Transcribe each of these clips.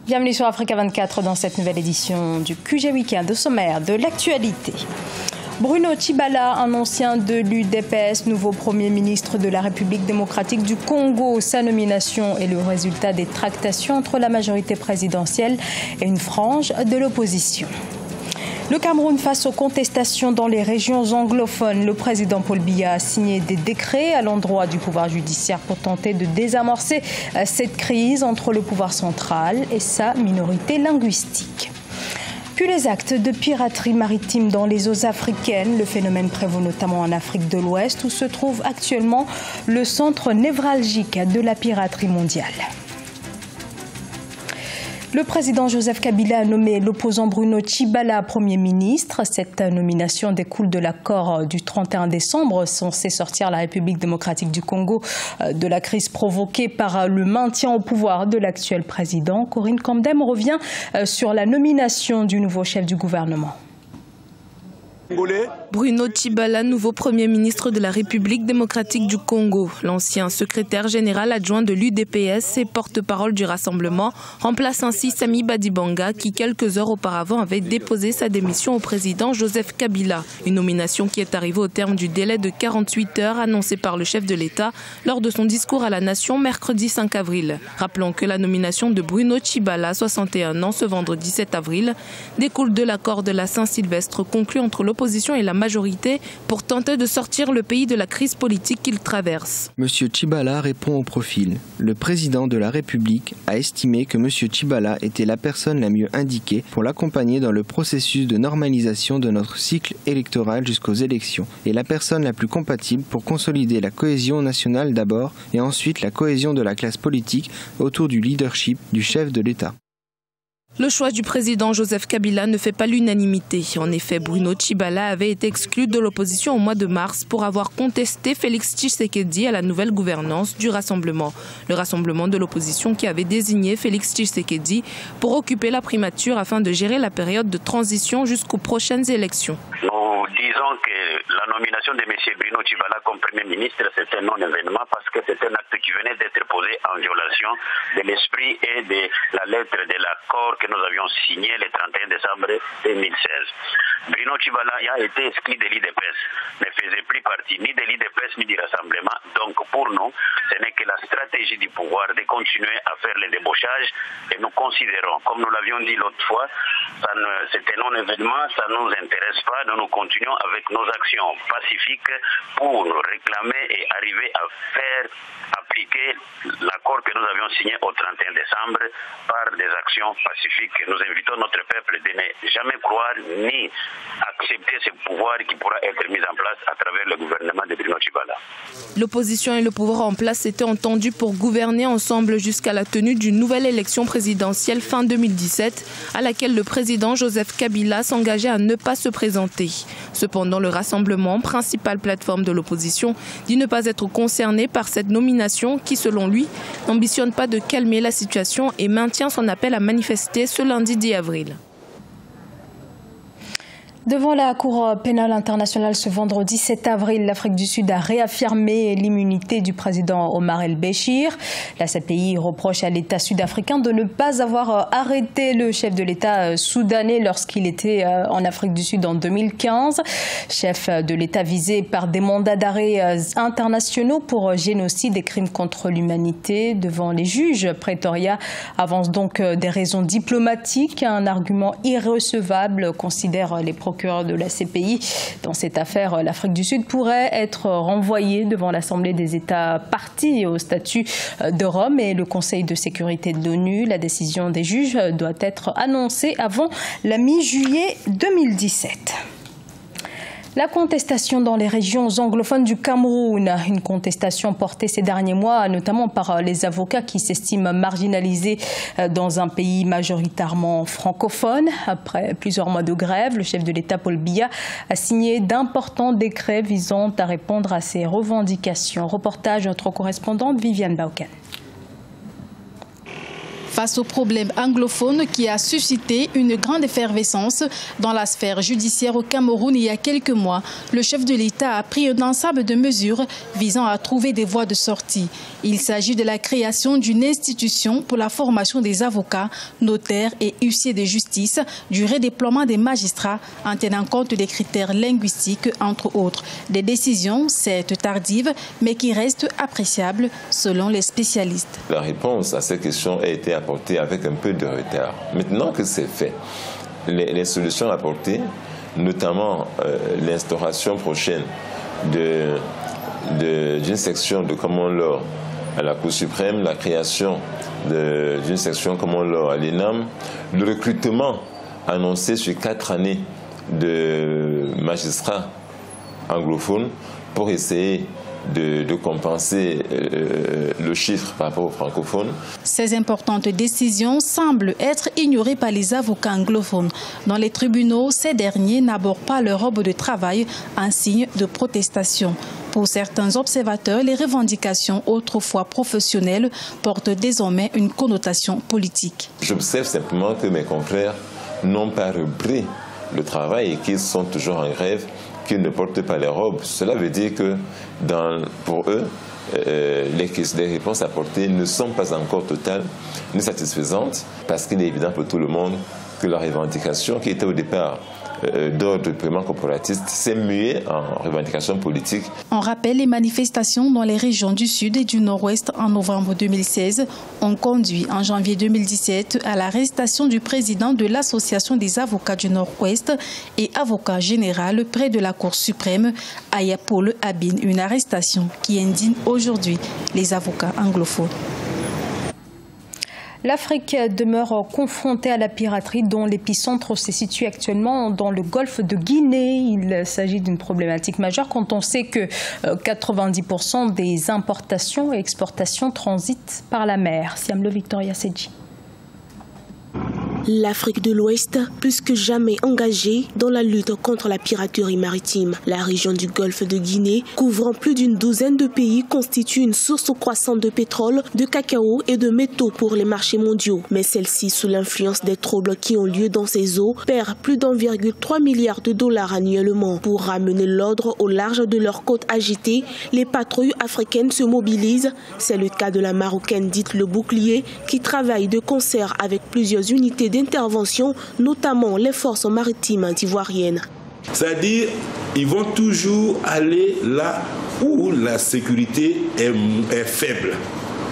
Bienvenue sur Africa 24 dans cette nouvelle édition du QG Week-end de sommaire de l'actualité. Bruno Tshibala, un ancien de l'UDPS, nouveau Premier ministre de la République démocratique du Congo. Sa nomination est le résultat des tractations entre la majorité présidentielle et une frange de l'opposition. Le Cameroun face aux contestations dans les régions anglophones. Le président Paul Biya a signé des décrets à l'endroit du pouvoir judiciaire pour tenter de désamorcer cette crise entre le pouvoir central et sa minorité linguistique. Puis les actes de piraterie maritime dans les eaux africaines. Le phénomène prévaut notamment en Afrique de l'Ouest où se trouve actuellement le centre névralgique de la piraterie mondiale. Le président Joseph Kabila a nommé l'opposant Bruno Tshibala Premier ministre. Cette nomination découle de l'accord du 31 décembre censé sortir la République démocratique du Congo de la crise provoquée par le maintien au pouvoir de l'actuel président. Corinne Kamdem revient sur la nomination du nouveau chef du gouvernement. Bruno Tshibala, nouveau Premier ministre de la République démocratique du Congo. L'ancien secrétaire général adjoint de l'UDPS et porte-parole du Rassemblement remplace ainsi Sami Badibanga qui quelques heures auparavant avait déposé sa démission au président Joseph Kabila. Une nomination qui est arrivée au terme du délai de 48 heures annoncé par le chef de l'État lors de son discours à la nation mercredi 5 avril. Rappelons que la nomination de Bruno Tshibala, 61 ans, ce vendredi 7 avril, découle de l'accord de la Saint-Sylvestre conclu entre l'opposition et la majorité pour tenter de sortir le pays de la crise politique qu'il traverse. Monsieur Tshibala répond au profil. Le président de la République a estimé que Monsieur Tshibala était la personne la mieux indiquée pour l'accompagner dans le processus de normalisation de notre cycle électoral jusqu'aux élections et la personne la plus compatible pour consolider la cohésion nationale d'abord et ensuite la cohésion de la classe politique autour du leadership du chef de l'État. Le choix du président Joseph Kabila ne fait pas l'unanimité. En effet, Bruno Tshibala avait été exclu de l'opposition au mois de mars pour avoir contesté Félix Tshisekedi à la nouvelle gouvernance du Rassemblement. Le Rassemblement de l'opposition qui avait désigné Félix Tshisekedi pour occuper la primature afin de gérer la période de transition jusqu'aux prochaines élections. Nous disons que la nomination de M. Bruno Tshibala comme Premier ministre, c'est un non-événement parce que c'est un acte qui venait d'être posé en violation de l'esprit et de la lettre de l'accord que nous avions signé le 31 décembre 2016. Bruno Tshibala a été exclu de l'IDPS, ne faisait plus partie ni de l'IDPS ni du Rassemblement. Donc pour nous, ce n'est que la stratégie du pouvoir de continuer à faire les débauchages et nous considérons, comme nous l'avions dit l'autre fois, c'est un non-événement, ça ne nous intéresse pas, nous continuons avec nos actions pacifiques pour réclamer et arriver à faire appliquer l'accord que nous avions signé au 31 décembre par des actions pacifiques. Nous invitons notre peuple de ne jamais croire ni accepter ce pouvoir qui pourra être mis en place à travers le gouvernement de Bruno Tshibala. L'opposition et le pouvoir en place étaient entendus pour gouverner ensemble jusqu'à la tenue d'une nouvelle élection présidentielle fin 2017 à laquelle le président Joseph Kabila s'engageait à ne pas se présenter. Cependant, le Rassemblement, principale plateforme de l'opposition, dit ne pas être concerné par cette nomination qui, selon lui, n'ambitionne pas de calmer la situation et maintient son appel à manifester ce lundi 10 avril. Devant la Cour pénale internationale ce vendredi 7 avril, l'Afrique du Sud a réaffirmé l'immunité du président Omar el-Béchir. La CPI reproche à l'État sud-africain de ne pas avoir arrêté le chef de l'État soudanais lorsqu'il était en Afrique du Sud en 2015. Chef de l'État visé par des mandats d'arrêt internationaux pour génocide et crimes contre l'humanité. Devant les juges, Pretoria avance donc des raisons diplomatiques, un argument irrecevable, considèrent les procureurs de la CPI. Dans cette affaire, l'Afrique du Sud pourrait être renvoyée devant l'Assemblée des États partis au statut de Rome et le Conseil de sécurité de l'ONU. La décision des juges doit être annoncée avant la mi-juillet 2017. La contestation dans les régions anglophones du Cameroun, une contestation portée ces derniers mois notamment par les avocats qui s'estiment marginalisés dans un pays majoritairement francophone. Après plusieurs mois de grève, le chef de l'État Paul Biya a signé d'importants décrets visant à répondre à ces revendications. Reportage de notre correspondante Viviane Bauken. Face au problème anglophone qui a suscité une grande effervescence dans la sphère judiciaire au Cameroun il y a quelques mois, le chef de l'État a pris un ensemble de mesures visant à trouver des voies de sortie. Il s'agit de la création d'une institution pour la formation des avocats, notaires et huissiers de justice, du redéploiement des magistrats en tenant compte des critères linguistiques, entre autres. Des décisions, certes tardives, mais qui restent appréciables selon les spécialistes. La réponse à ces questions a été apportée avec un peu de retard. Maintenant que c'est fait, les solutions apportées, notamment l'instauration prochaine d'une section de common law à la Cour suprême, la création d'une section common law à l'ENAM, le recrutement annoncé sur 4 années de magistrats anglophones pour essayer de compenser le chiffre par rapport aux francophones. Ces importantes décisions semblent être ignorées par les avocats anglophones. Dans les tribunaux, ces derniers n'abordent pas leur robe de travail en signe de protestation. Pour certains observateurs, les revendications autrefois professionnelles portent désormais une connotation politique. J'observe simplement que mes confrères n'ont pas repris le travail et qu'ils sont toujours en grève, qu'ils ne portent pas les robes. Cela veut dire que pour eux, les réponses apportées ne sont pas encore totales ni satisfaisantes, parce qu'il est évident pour tout le monde que la revendication qui était au départ d'ordre purement corporatiste s'est muée en revendication politique. On rappelle, les manifestations dans les régions du Sud et du Nord-Ouest en novembre 2016 ont conduit en janvier 2017 à l'arrestation du président de l'Association des avocats du Nord-Ouest et avocat général près de la Cour suprême, Aya Paul Abin, une arrestation qui indigne aujourd'hui les avocats anglophones. L'Afrique demeure confrontée à la piraterie dont l'épicentre se situe actuellement dans le golfe de Guinée. Il s'agit d'une problématique majeure quand on sait que 90% des importations et exportations transitent par la mer. Siamlo Victoria Sedji. L'Afrique de l'Ouest, plus que jamais engagée dans la lutte contre la piraterie maritime. La région du golfe de Guinée, couvrant plus d'une douzaine de pays, constitue une source croissante de pétrole, de cacao et de métaux pour les marchés mondiaux. Mais celle-ci, sous l'influence des troubles qui ont lieu dans ces eaux, perd plus d'1,3 milliard de dollars annuellement. Pour ramener l'ordre au large de leurs côtes agitées, les patrouilles africaines se mobilisent. C'est le cas de la marocaine dite le Bouclier, qui travaille de concert avec plusieurs unités d'intervention, notamment les forces maritimes ivoiriennes. C'est-à-dire, ils vont toujours aller là où la sécurité est faible,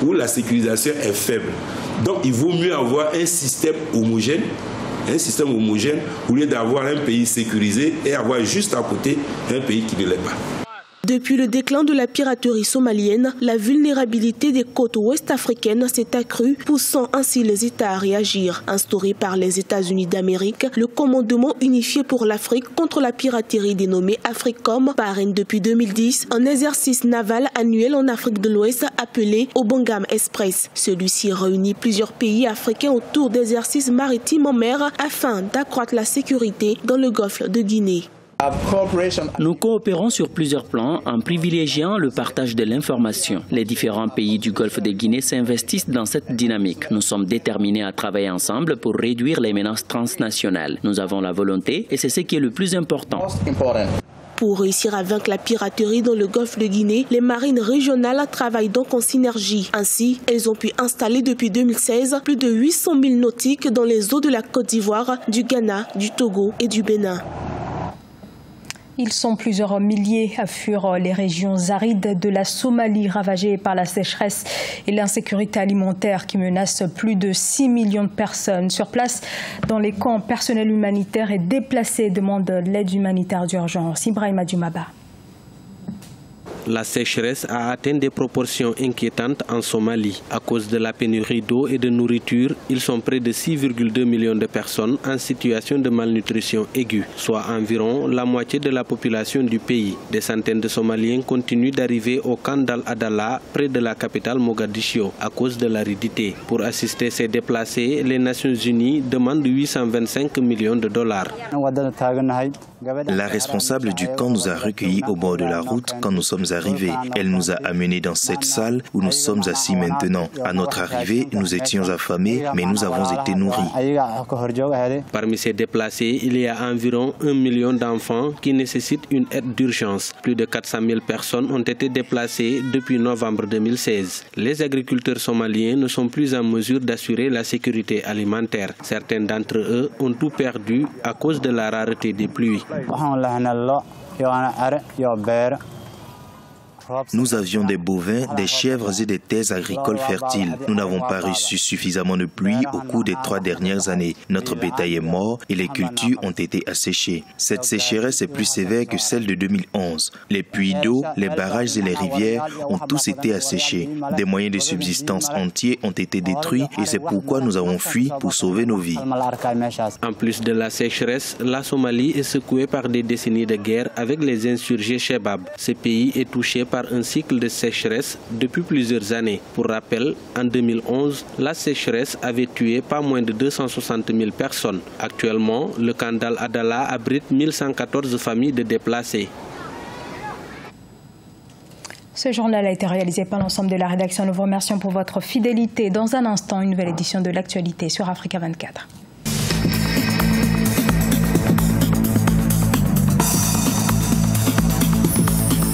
où la sécurisation est faible. Donc, il vaut mieux avoir un système homogène au lieu d'avoir un pays sécurisé et avoir juste à côté un pays qui ne l'est pas. Depuis le déclin de la piraterie somalienne, la vulnérabilité des côtes ouest-africaines s'est accrue, poussant ainsi les États à réagir. Instauré par les États-Unis d'Amérique, le commandement unifié pour l'Afrique contre la piraterie dénommé AFRICOM parraine depuis 2010 un exercice naval annuel en Afrique de l'Ouest appelé Obangam Express. Celui-ci réunit plusieurs pays africains autour d'exercices maritimes en mer afin d'accroître la sécurité dans le golfe de Guinée. Nous coopérons sur plusieurs plans en privilégiant le partage de l'information. Les différents pays du golfe de Guinée s'investissent dans cette dynamique. Nous sommes déterminés à travailler ensemble pour réduire les menaces transnationales. Nous avons la volonté et c'est ce qui est le plus important. Pour réussir à vaincre la piraterie dans le golfe de Guinée, les marines régionales travaillent donc en synergie. Ainsi, elles ont pu installer depuis 2016 plus de 800 000 nautiques dans les eaux de la Côte d'Ivoire, du Ghana, du Togo et du Bénin. Ils sont plusieurs milliers à fuir les régions arides de la Somalie ravagées par la sécheresse et l'insécurité alimentaire qui menace plus de 6 millions de personnes. Sur place, dans les camps, personnel humanitaire est déplacé et demande l'aide humanitaire d'urgence. Ibrahima Djoumaba. La sécheresse a atteint des proportions inquiétantes en Somalie. À cause de la pénurie d'eau et de nourriture, ils sont près de 6,2 millions de personnes en situation de malnutrition aiguë, soit environ la moitié de la population du pays. Des centaines de Somaliens continuent d'arriver au camp d'Al-Adala, près de la capitale Mogadiscio, à cause de l'aridité. Pour assister ces déplacés, les Nations Unies demandent 825 millions de dollars. La responsable du camp nous a recueillis au bord de la route quand nous sommes pas arrivée. Elle nous a amenés dans cette salle où nous sommes assis maintenant. À notre arrivée, nous étions affamés, mais nous avons été nourris. Parmi ces déplacés, il y a environ 1 million d'enfants qui nécessitent une aide d'urgence. Plus de 400 000 personnes ont été déplacées depuis novembre 2016. Les agriculteurs somaliens ne sont plus en mesure d'assurer la sécurité alimentaire. Certains d'entre eux ont tout perdu à cause de la rareté des pluies. Nous avions des bovins, des chèvres et des terres agricoles fertiles. Nous n'avons pas reçu suffisamment de pluie au cours des 3 dernières années. Notre bétail est mort et les cultures ont été asséchées. Cette sécheresse est plus sévère que celle de 2011. Les puits d'eau, les barrages et les rivières ont tous été asséchés. Des moyens de subsistance entiers ont été détruits et c'est pourquoi nous avons fui pour sauver nos vies. En plus de la sécheresse, la Somalie est secouée par des décennies de guerre avec les insurgés Shebab. Ce pays est touché par un cycle de sécheresse depuis plusieurs années. Pour rappel, en 2011, la sécheresse avait tué pas moins de 260 000 personnes. Actuellement, le camp d'Al-Adala abrite 1114 familles de déplacés. Ce journal a été réalisé par l'ensemble de la rédaction. Nous vous remercions pour votre fidélité. Dans un instant, une nouvelle édition de l'actualité sur Africa 24.